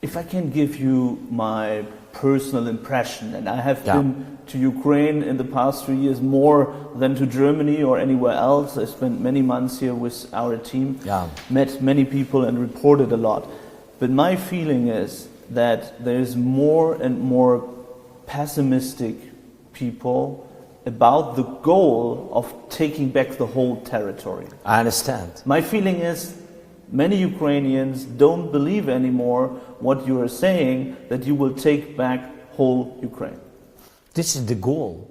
If I can give you my personal impression, and I have Yeah. been to Ukraine in the past 3 years more than to Germany or anywhere else. I spent many months here with our team, Yeah. met many people and reported a lot. But my feeling is that there is more and more pessimistic people about the goal of taking back the whole territory. I understand. My feeling is many Ukrainians don't believe anymore what you are saying, that you will take back whole Ukraine. This is the goal.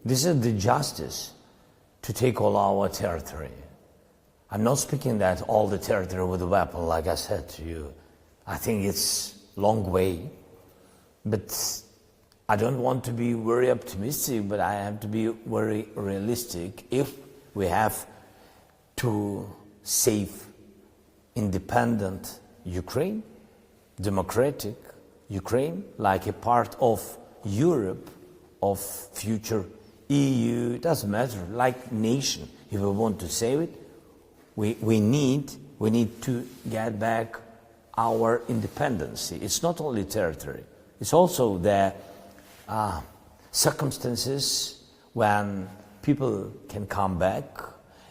This is the justice, to take all our territory. I'm not speaking that all the territory with a weapon, like I said to you. I think it's a long way. But I don't want to be very optimistic, but I have to be very realistic. If we have to save independent Ukraine, democratic Ukraine, like a part of Europe, of future EU, it doesn't matter, like nation, if we want to save it, we need to get back our independence. It's not only territory, it's also the circumstances when people can come back.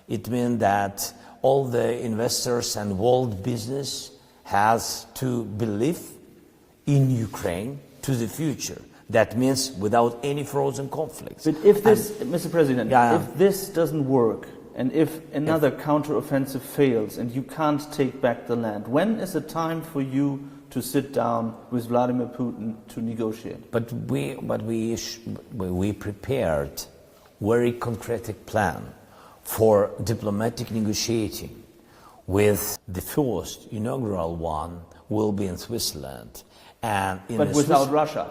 It means that all the investors and world business has to believe in Ukraine to the future. That means without any frozen conflicts. But if this, Mr. President, Yeah. if this doesn't work, and if another counteroffensive fails and you can't take back the land, when is the time for you to sit down with Vladimir Putin to negotiate? But we prepared very concrete plan for diplomatic negotiating. With the first inaugural one will be in Switzerland, and in But without Russia?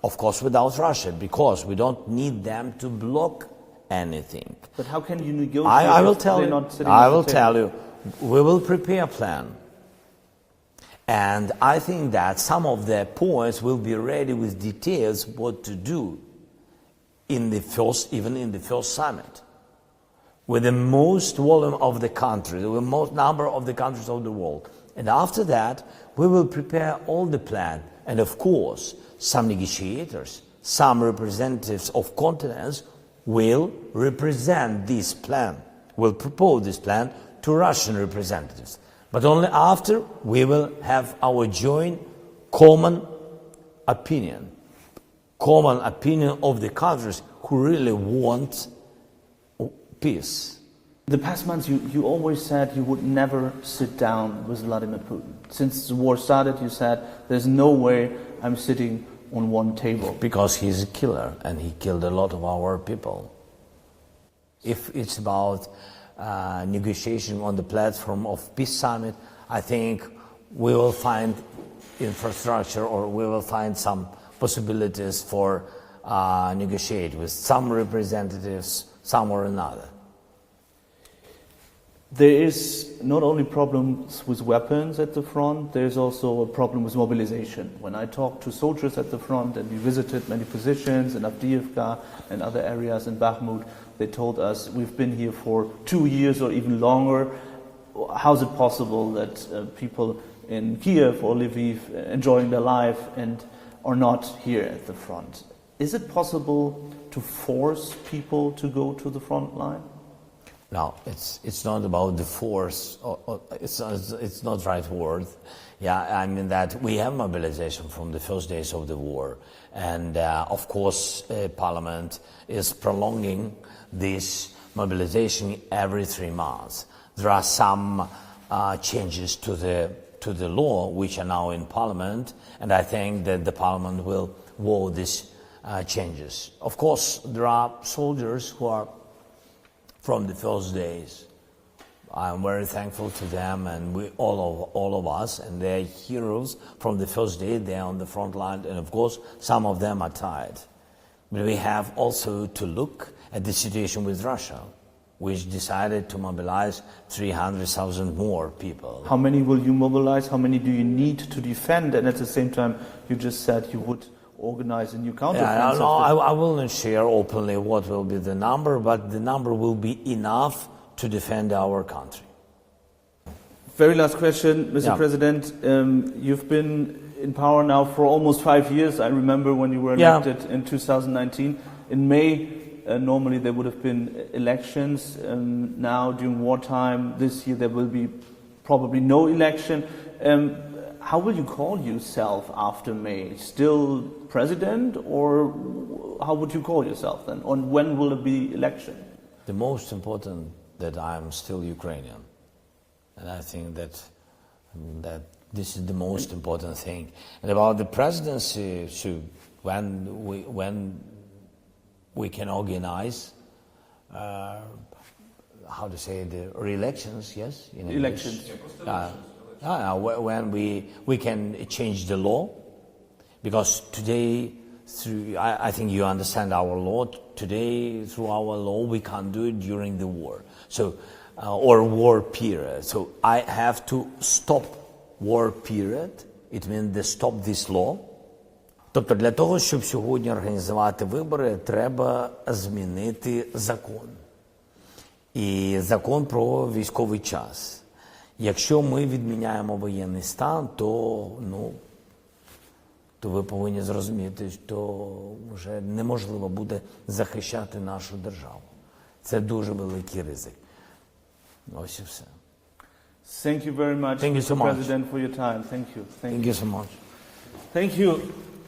Of course, without Russia, because we don't need them to block anything. But how can you negotiate? I will if tell they're you. not sitting I at the will table? tell you. We will prepare a plan, and I think that some of the points will be ready with details what to do in the first, even in the first summit, with the most volume of the country, the most number of the countries of the world, and after that we will prepare all the plan, and of course some negotiators, some representatives of continents will represent this plan, will propose this plan to Russian representatives. But only after we will have our joint common opinion of the countries who really want peace. The past months you always said you would never sit down with Vladimir Putin. Since the war started, you said there's no way I'm sitting on one table. Because he's a killer and he killed a lot of our people. If it's about negotiation on the platform of peace summit, I think we will find infrastructure, or we will find some possibilities for negotiate with some representatives, some or another. There is not only problems with weapons at the front, there's also a problem with mobilization. When I talked to soldiers at the front, and we visited many positions in Avdiivka and other areas in Bakhmut, they told us, we've been here for 2 years or even longer. How's it possible that people in Kiev or Lviv enjoying their life and are not here at the front? Is it possible to force people to go to the front line? No, it's not about the force. It's not right word. Yeah, I mean that we have mobilization from the first days of the war, and of course, Parliament is prolonging this mobilization every 3 months. There are some changes to the law which are now in Parliament, and I think that the Parliament will vote these changes. Of course, there are soldiers who are from the first days. I'm very thankful to them, and we all of us, and they're heroes from the first day. They're on the front line, and of course some of them are tired. But we have also to look at the situation with Russia, which decided to mobilize 300,000 more people. How many will you mobilize? How many do you need to defend? And at the same time, you just said you would organize a new counteroffensive. Yeah, I will not share openly what will be the number, but the number will be enough to defend our country. Very last question, Mr. Yeah. President. You've been in power now for almost 5 years. I remember when you were Yeah. elected in 2019. In May, normally there would have been elections. Now, during wartime, this year there will be probably no election. How will you call yourself after May? Still president, or how would you call yourself then? And when will it be election? The most important that I'm still Ukrainian, and I think that this is the most important thing. And about the presidency, so when we can organize, how to say, the re-elections, yes? In English. Elections. When we can change the law, because today, I think you understand our law. Today, through our law, we can't do it during the war, so or war period. So I have to stop war period. It means they stop this law. Тобто для того, щоб сьогодні організувати вибори, треба змінити закон. І закон про військовий час. Якщо ми відміняємо воєнний стан, то ви повинні зрозуміти, що вже неможливо буде захищати нашу державу. Це дуже великий ризик. Ось і все. Thank you very much, Thank you so Mr. much. President, for your time. Thank you. Thank you so much. Thank you.